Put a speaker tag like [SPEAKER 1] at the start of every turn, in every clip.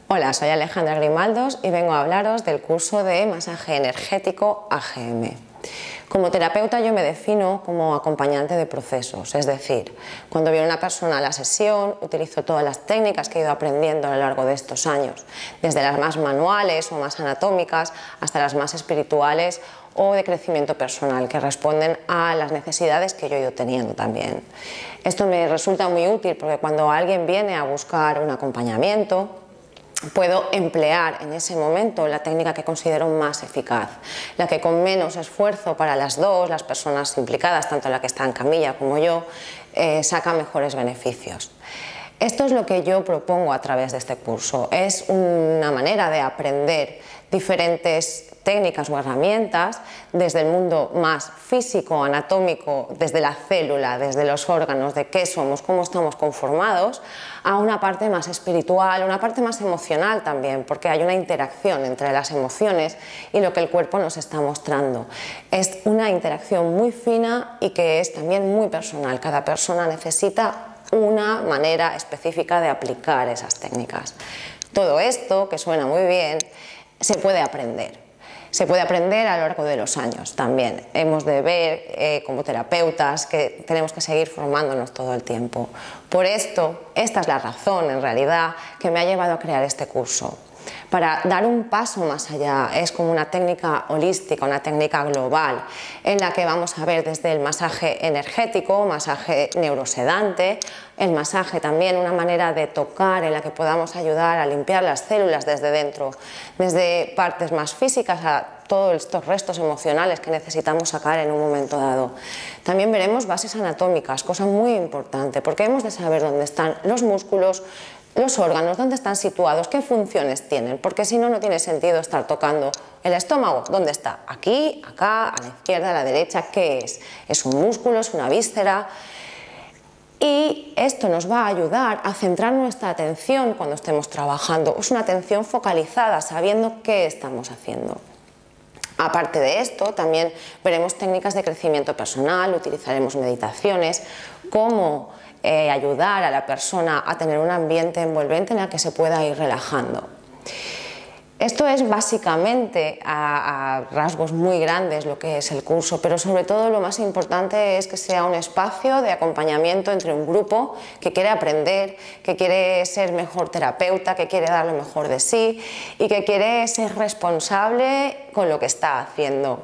[SPEAKER 1] Hola, soy Alejandra Grimaldos y vengo a hablaros del curso de masaje energético AGM. Como terapeuta yo me defino como acompañante de procesos, es decir, cuando viene una persona a la sesión utilizo todas las técnicas que he ido aprendiendo a lo largo de estos años, desde las más manuales o más anatómicas hasta las más espirituales o de crecimiento personal, que responden a las necesidades que yo he ido teniendo también. Esto me resulta muy útil porque cuando alguien viene a buscar un acompañamiento, puedo emplear en ese momento la técnica que considero más eficaz, la que con menos esfuerzo para las personas implicadas, tanto la que está en camilla como yo, saca mejores beneficios. Esto es lo que yo propongo a través de este curso. Es una manera de aprender diferentes técnicas o herramientas desde el mundo más físico, anatómico, desde la célula, desde los órganos, de qué somos, cómo estamos conformados, a una parte más espiritual, una parte más emocional también, porque hay una interacción entre las emociones y lo que el cuerpo nos está mostrando. Es una interacción muy fina y que es también muy personal. Cada persona necesita una manera específica de aplicar esas técnicas. Todo esto, que suena muy bien, se puede aprender. Se puede aprender a lo largo de los años también. Hemos de ver como terapeutas que tenemos que seguir formándonos todo el tiempo. Por esto, esta es la razón en realidad que me ha llevado a crear este curso. Para dar un paso más allá, es como una técnica holística, una técnica global, en la que vamos a ver desde el masaje energético, masaje neurosedante, el masaje también, una manera de tocar en la que podamos ayudar a limpiar las células desde dentro, desde partes más físicas a todos estos restos emocionales que necesitamos sacar en un momento dado. También veremos bases anatómicas, cosa muy importante, porque hemos de saber dónde están los músculos, los órganos, dónde están situados, qué funciones tienen, porque si no, no tiene sentido estar tocando el estómago. ¿Dónde está? Aquí, acá, a la izquierda, a la derecha. ¿Qué es? ¿Es un músculo? ¿Es una víscera? Y esto nos va a ayudar a centrar nuestra atención cuando estemos trabajando. Es una atención focalizada, sabiendo qué estamos haciendo. Aparte de esto, también veremos técnicas de crecimiento personal, utilizaremos meditaciones, cómo ayudar a la persona a tener un ambiente envolvente en el que se pueda ir relajando. Esto es básicamente a rasgos muy grandes lo que es el curso, pero sobre todo lo más importante es que sea un espacio de acompañamiento entre un grupo que quiere aprender, que quiere ser mejor terapeuta, que quiere dar lo mejor de sí y que quiere ser responsable con lo que está haciendo.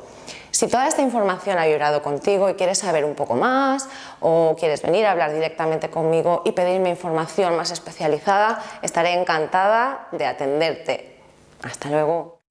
[SPEAKER 1] Si toda esta información ha vibrado contigo y quieres saber un poco más o quieres venir a hablar directamente conmigo y pedirme información más especializada, estaré encantada de atenderte. Hasta luego.